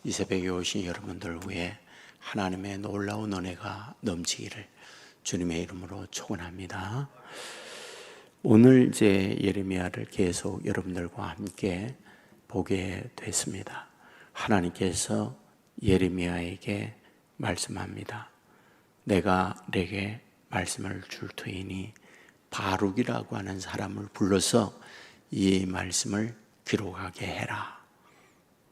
이 새벽에 오신 여러분들 위해 하나님의 놀라운 은혜가 넘치기를 주님의 이름으로 축원합니다. 오늘 이제 예레미야를 계속 여러분들과 함께 보게 됐습니다. 하나님께서 예레미야에게 말씀합니다. 내가 내게 말씀을 줄 터이니 바룩이라고 하는 사람을 불러서 이 말씀을 기록하게 해라.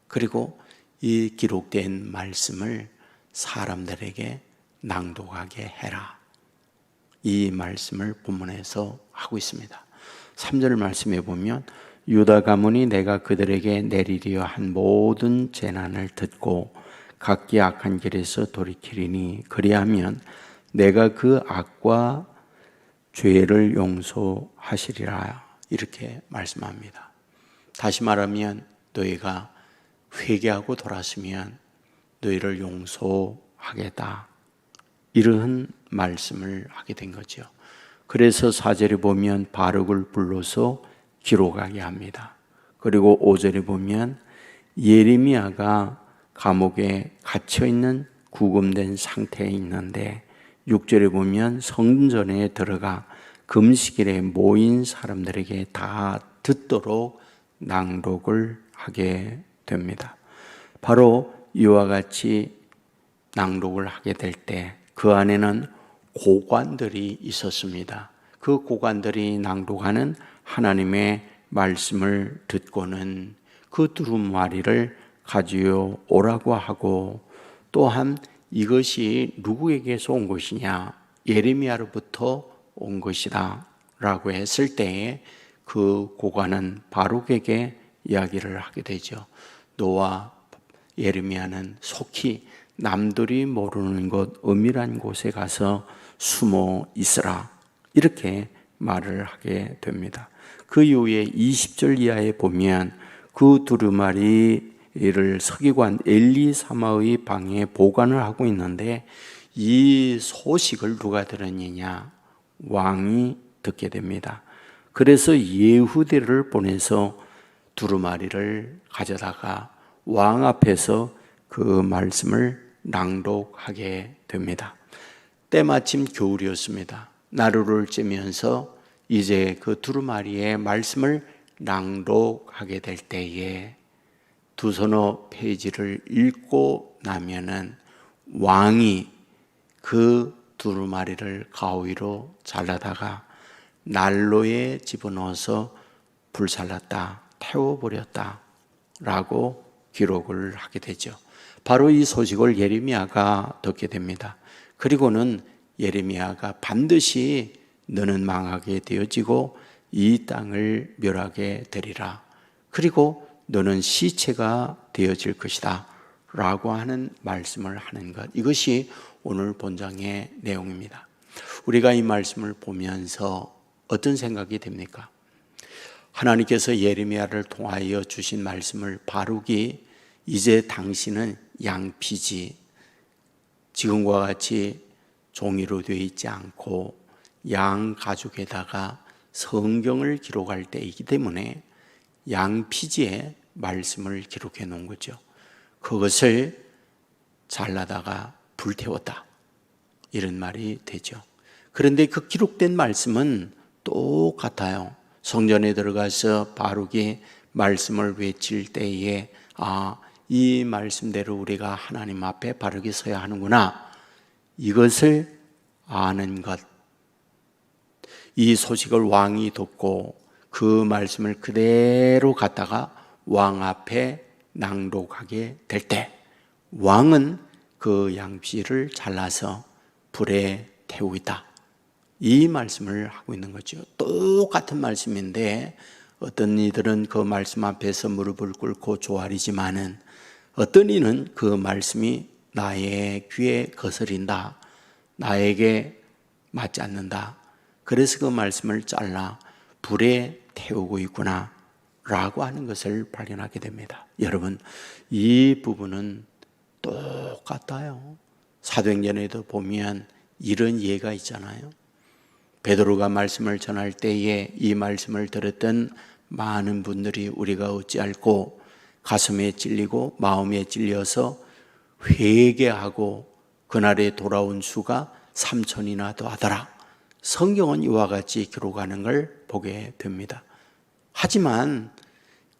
그리고 이 기록된 말씀을 사람들에게 낭독하게 해라. 이 말씀을 본문에서 하고 있습니다. 3절 말씀에 보면 유다 가문이 내가 그들에게 내리려 한 모든 재난을 듣고 각기 악한 길에서 돌이키리니 그리하면 내가 그 악과 죄를 용서하시리라. 이렇게 말씀합니다. 다시 말하면 너희가 회개하고 돌아서면 너희를 용서하겠다. 이러한 말씀을 하게 된 거죠. 그래서 4절에 보면 바룩을 불러서 기록하게 합니다. 그리고 5절에 보면 예레미야가 감옥에 갇혀있는 구금된 상태에 있는데 6절에 보면 성전에 들어가 금식일에 모인 사람들에게 다 듣도록 낭독을 하게 됩니다. 바로 이와 같이 낭독을 하게 될 때 그 안에는 고관들이 있었습니다. 그 고관들이 낭독하는 하나님의 말씀을 듣고는 그 두루마리를 가지어 오라고 하고, 또한 이것이 누구에게서 온 것이냐, 예레미야로부터 온 것이다 라고 했을 때에 그 고관은 바룩에게 이야기를 하게 되죠. 너와 예레미야는 속히 남들이 모르는 곳 은밀한 곳에 가서 숨어 있으라. 이렇게 말을 하게 됩니다. 그 이후에 20절 이하에 보면 그 두루마리를 서기관 엘리사마의 방에 보관을 하고 있는데 이 소식을 누가 들었느냐? 왕이 듣게 됩니다. 그래서 예후대를 보내서 두루마리를 가져다가 왕 앞에서 그 말씀을 낭독하게 됩니다. 때마침 겨울이었습니다. 나루를 찌면서 이제 그 두루마리의 말씀을 낭독하게 될 때에 두서너 페이지를 읽고 나면은 왕이 그 두루마리를 가위로 잘라다가 난로에 집어넣어서 불살랐다, 태워버렸다 라고 기록을 하게 되죠. 바로 이 소식을 예레미야가 듣게 됩니다. 그리고는 예레미야가 반드시 너는 망하게 되어지고 이 땅을 멸하게 되리라. 그리고 너는 시체가 되어질 것이다 라고 하는 말씀을 하는 것, 이것이 오늘 본장의 내용입니다. 우리가 이 말씀을 보면서 어떤 생각이 됩니까? 하나님께서 예레미야를 통하여 주신 말씀을 바룩이 이제 당신은 양피지, 지금과 같이 종이로 되어 있지 않고 양 가죽에다가 성경을 기록할 때이기 때문에 양피지에 말씀을 기록해 놓은 거죠. 그것을 잘라다가 불태웠다, 이런 말이 되죠. 그런데 그 기록된 말씀은 똑같아요. 성전에 들어가서 바룩이 말씀을 외칠 때에 이 말씀대로 우리가 하나님 앞에 바르게 서야 하는구나, 이것을 아는 것, 이 소식을 왕이 듣고 그 말씀을 그대로 갖다가 왕 앞에 낭독하게 될 때 왕은 그 양피를 잘라서 불에 태우고 있다, 이 말씀을 하고 있는 거죠. 똑같은 말씀인데 어떤 이들은 그 말씀 앞에서 무릎을 꿇고 조아리지만은 어떤 이는 그 말씀이 나의 귀에 거스린다, 나에게 맞지 않는다, 그래서 그 말씀을 잘라 불에 태우고 있구나 라고 하는 것을 발견하게 됩니다. 여러분, 이 부분은 똑같아요. 사도행전에도 보면 이런 예가 있잖아요. 베드로가 말씀을 전할 때에 이 말씀을 들었던 많은 분들이 우리가 어찌할꼬 가슴에 찔리고 마음에 찔려서 회개하고 그날에 돌아온 수가 3,000이나 더하더라. 성경은 이와 같이 기록하는 걸 보게 됩니다. 하지만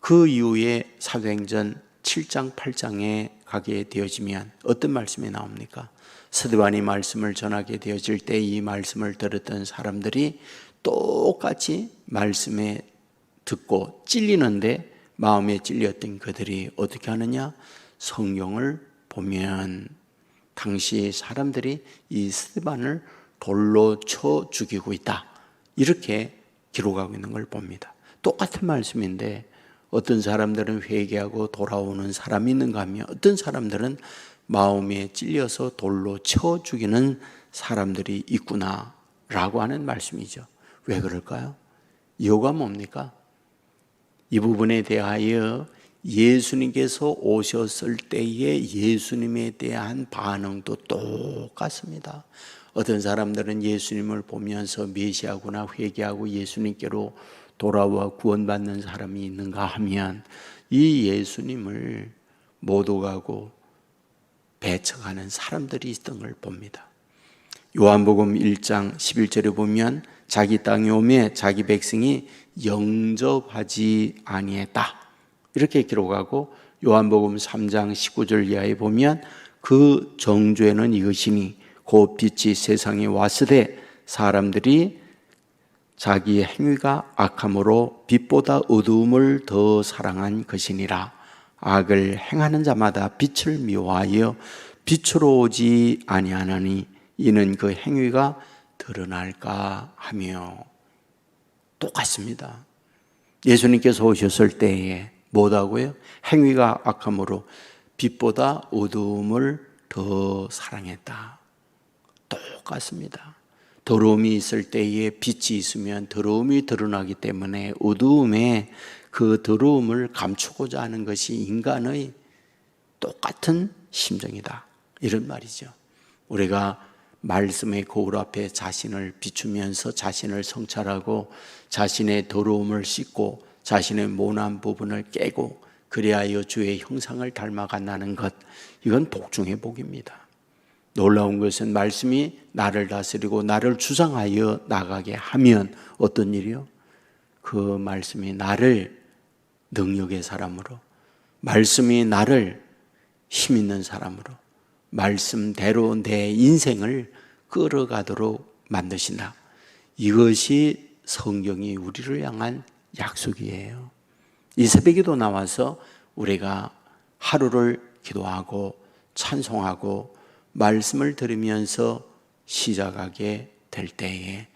그 이후에 사도행전 7장 8장에 가게 되어지면 어떤 말씀이 나옵니까? 스데반이 말씀을 전하게 되어질 때 이 말씀을 들었던 사람들이 똑같이 말씀에 듣고 찔리는데 마음에 찔렸던 그들이 어떻게 하느냐? 성경을 보면 당시 사람들이 이 스데반을 돌로 쳐 죽이고 있다, 이렇게 기록하고 있는 걸 봅니다. 똑같은 말씀인데 어떤 사람들은 회개하고 돌아오는 사람이 있는가 하면 어떤 사람들은 마음에 찔려서 돌로 쳐 죽이는 사람들이 있구나 라고 하는 말씀이죠. 왜 그럴까요? 이유가 뭡니까? 이 부분에 대하여 예수님께서 오셨을 때의 예수님에 대한 반응도 똑같습니다. 어떤 사람들은 예수님을 보면서 메시아구나 회개하고 예수님께로 돌아와 구원받는 사람이 있는가 하면 이 예수님을 못 오가고 배척하는 사람들이 있던 걸 봅니다. 요한복음 1장 11절에 보면 자기 땅에 오매 자기 백성이 영접하지 아니했다, 이렇게 기록하고 요한복음 3장 19절 이하에 보면 그 정죄는 이것이니 곧 빛이 세상에 왔으되 사람들이 자기의 행위가 악함으로 빛보다 어두움을 더 사랑한 것이니라. 악을 행하는 자마다 빛을 미워하여 빛으로 오지 아니하나니 이는 그 행위가 드러날까 하며. 똑같습니다. 예수님께서 오셨을 때에 뭐라고요? 행위가 악함으로 빛보다 어두움을 더 사랑했다. 똑같습니다. 더러움이 있을 때에 빛이 있으면 더러움이 드러나기 때문에 어두움에 그 더러움을 감추고자 하는 것이 인간의 똑같은 심정이다, 이런 말이죠. 우리가 말씀의 거울 앞에 자신을 비추면서 자신을 성찰하고 자신의 더러움을 씻고 자신의 모난 부분을 깨고 그리하여 주의 형상을 닮아간다는 것, 이건 복중의 복입니다. 놀라운 것은 말씀이 나를 다스리고 나를 주장하여 나가게 하면 어떤 일이요? 그 말씀이 나를 능력의 사람으로, 말씀이 나를 힘 있는 사람으로, 말씀대로 내 인생을 끌어가도록 만드신다. 이것이 성경이 우리를 향한 약속이에요. 이 새벽에도 나와서 우리가 하루를 기도하고 찬송하고 말씀을 들으면서 시작하게 될 때에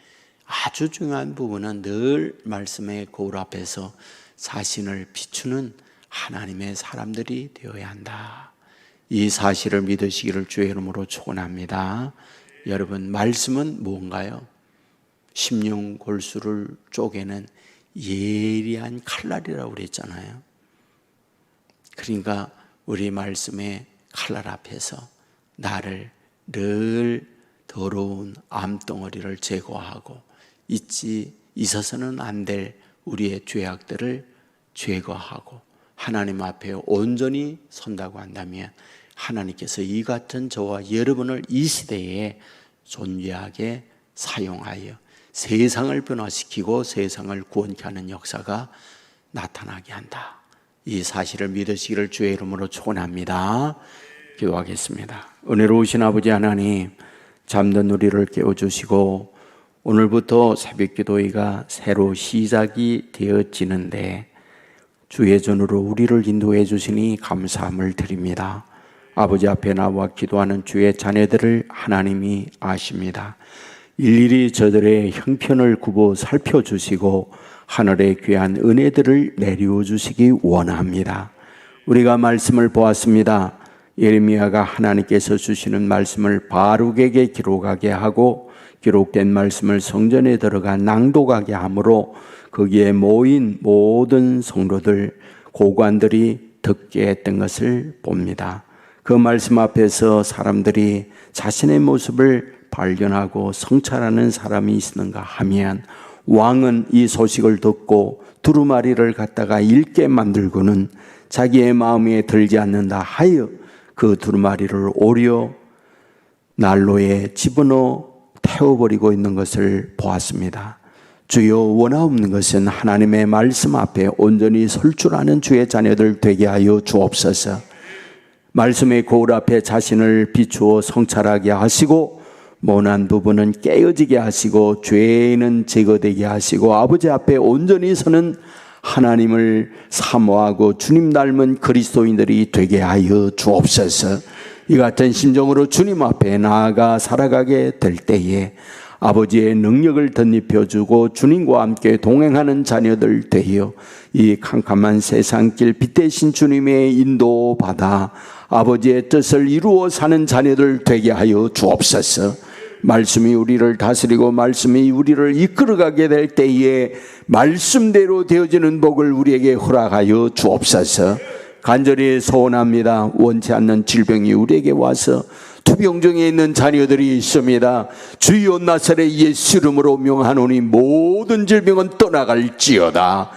아주 중요한 부분은 늘 말씀의 거울 앞에서 자신을 비추는 하나님의 사람들이 되어야 한다. 이 사실을 믿으시기를 주의 이름으로 축원합니다. 여러분, 말씀은 뭔가요? 심령 골수를 쪼개는 예리한 칼날이라고 그랬잖아요. 그러니까 우리 말씀의 칼날 앞에서 나를 늘 더러운 암덩어리를 제거하고 있어서는 안 될 우리의 죄악들을 제거하고 하나님 앞에 온전히 선다고 한다면 하나님께서 이 같은 저와 여러분을 이 시대에 존귀하게 사용하여 세상을 변화시키고 세상을 구원케 하는 역사가 나타나게 한다. 이 사실을 믿으시기를 주의 이름으로 축원합니다. 기도하겠습니다. 은혜로우신 아버지 하나님, 잠든 우리를 깨워주시고 오늘부터 새벽기도회가 새로 시작이 되어지는데 주의 전으로 우리를 인도해 주시니 감사함을 드립니다. 아버지 앞에 나와 기도하는 주의 자녀들을 하나님이 아십니다. 일일이 저들의 형편을 굽어 살펴주시고 하늘의 귀한 은혜들을 내려 주시기 원합니다. 우리가 말씀을 보았습니다. 예레미야가 하나님께서 주시는 말씀을 바룩에게 기록하게 하고 기록된 말씀을 성전에 들어가 낭독하게 하므로 거기에 모인 모든 성도들, 고관들이 듣게 했던 것을 봅니다. 그 말씀 앞에서 사람들이 자신의 모습을 발견하고 성찰하는 사람이 있는가 하면 왕은 이 소식을 듣고 두루마리를 갖다가 읽게 만들고는 자기의 마음에 들지 않는다 하여 그 두루마리를 오려 난로에 집어넣어 태워버리고 있는 것을 보았습니다. 주여, 원하옵는 것은 하나님의 말씀 앞에 온전히 설 줄 아는 주의 자녀들 되게 하여 주옵소서. 말씀의 거울 앞에 자신을 비추어 성찰하게 하시고 모난 부분은 깨어지게 하시고 죄는 제거되게 하시고 아버지 앞에 온전히 서는 하나님을 사모하고 주님 닮은 그리스도인들이 되게 하여 주옵소서. 이 같은 심정으로 주님 앞에 나아가 살아가게 될 때에 아버지의 능력을 덧입혀주고 주님과 함께 동행하는 자녀들 되어 이 캄캄한 세상길 빛 대신 주님의 인도받아 아버지의 뜻을 이루어 사는 자녀들 되게 하여 주옵소서. 말씀이 우리를 다스리고 말씀이 우리를 이끌어가게 될 때에 말씀대로 되어지는 복을 우리에게 허락하여 주옵소서. 간절히 소원합니다. 원치 않는 질병이 우리에게 와서 투병중에 있는 자녀들이 있습니다. 주여, 나사렛 예수 이름으로 명하노니 모든 질병은 떠나갈지어다.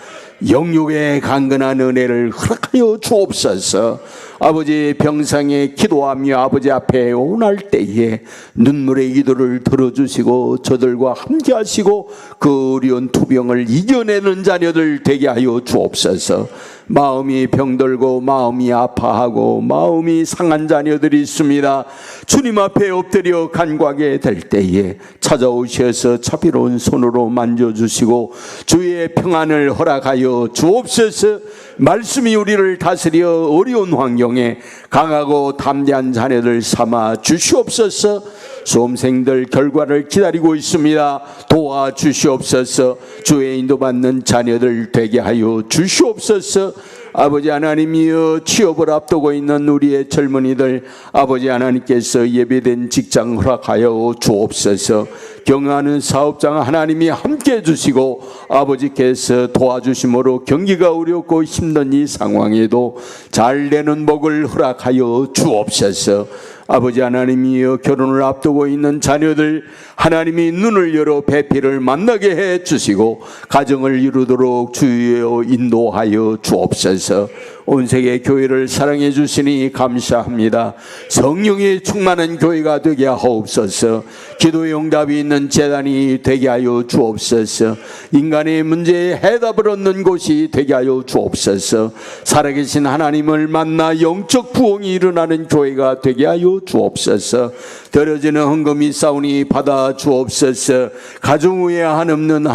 영육의 강건한 은혜를 허락하여 주옵소서. 아버지, 병상에 기도하며 아버지 앞에 오날 때에 눈물의 기도를 들어주시고 저들과 함께 하시고 그 어려운 투병을 이겨내는 자녀들 되게 하여 주옵소서. 마음이 병들고 마음이 아파하고 마음이 상한 자녀들이 있습니다. 주님 앞에 엎드려 간구하게 될 때에 찾아오셔서 자비로운 손으로 만져주시고 주의 평안을 허락하여 주옵소서. 말씀이 우리를 다스려 어려운 환경에 강하고 담대한 자녀들 삼아 주시옵소서. 수험생들 결과를 기다리고 있습니다. 도와주시옵소서. 주의 인도받는 자녀들 되게 하여 주시옵소서. 아버지 하나님이여, 취업을 앞두고 있는 우리의 젊은이들 아버지 하나님께서 예비된 직장 허락하여 주옵소서. 경영하는 사업장 하나님이 함께해 주시고 아버지께서 도와주심으로 경기가 어렵고 힘든 이 상황에도 잘 되는 복을 허락하여 주옵소서. 아버지 하나님이여, 결혼을 앞두고 있는 자녀들 하나님이 눈을 열어 배필을 만나게 해 주시고 가정을 이루도록 주여 인도하여 주옵소서. 온 세계 교회를 사랑해 주시니 감사합니다. 성령의 충만한 교회가 되게 하옵소서. 기도의 응답이 있는 제단이 되게 하여 주옵소서. 인간의 문제에 해답을 얻는 곳이 되게 하여 주옵소서. 살아계신 하나님을 만나 영적 부흥이 일어나는 교회가 되게 하여 주옵소서. 드려지는 헌금이 싸우니 받아 주옵소서. 가정 후에 한없는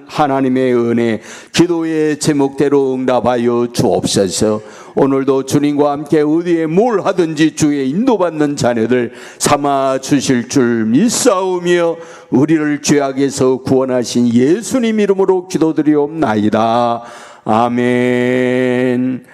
하나님의 은혜, 기도의 제목대로 응답하여 주옵소서. 오늘도 주님과 함께 어디에 뭘 하든지 주의 인도받는 자녀들 삼아 주실 줄 믿사오며 우리를 죄악에서 구원하신 예수님 이름으로 기도드리옵나이다. 아멘.